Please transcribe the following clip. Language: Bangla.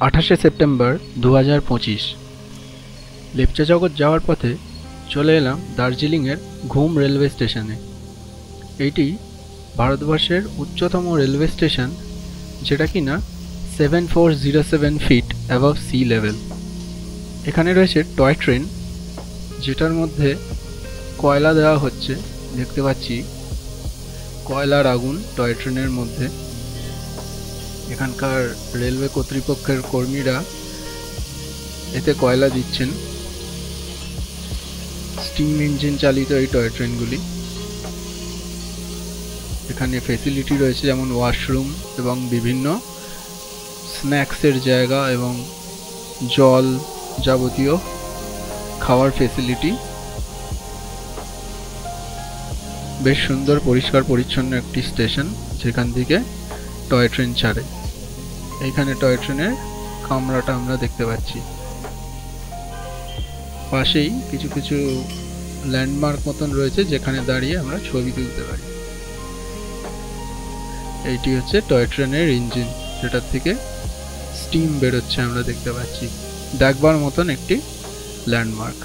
28শে সেপ্টেম্বর 2025 লেপচা জগৎ যাওয়ার পথে চলে এলাম দার্জিলিংয়ের ঘুম রেলওয়ে স্টেশনে। এইটি ভারতবর্ষের উচ্চতম রেলওয়ে স্টেশন, যেটা কিনা 7407 ফিট অ্যাবভ সি লেভেল। এখানে রয়েছে টয় ট্রেন, যেটার মধ্যে কয়লা দেওয়া হচ্ছে। দেখতে পাচ্ছি কয়লার আগুন টয় ট্রেনের মধ্যে। এখানকার রেলওয়ে কর্তৃপক্ষের কর্মীরা এতে কয়লা দিচ্ছেন। স্টিম ইঞ্জিন চালিত এই টয় ট্রেনগুলি। এখানে ফেসিলিটি রয়েছে যেমন ওয়াশরুম এবং বিভিন্ন স্ন্যাক্সের জায়গা এবং জল, যাবতীয় খাওয়ার ফেসিলিটি। বেশ সুন্দর পরিষ্কার পরিচ্ছন্ন একটি স্টেশন, যেখান থেকে টয় ট্রেন ছাড়ে। এইখানে টয় ট্রেনের কামরাটা আমরা দেখতে পাচ্ছি। পাশেই কিছু কিছু ল্যান্ডমার্ক মতন রয়েছে, যেখানে দাঁড়িয়ে আমরা ছবি তুলতে পারি। এইটি হচ্ছে টয় ট্রেনের ইঞ্জিন, যেটার থেকে স্টিম বেরোচ্ছে আমরা দেখতে পাচ্ছি। দেখবার মতন একটি ল্যান্ডমার্ক।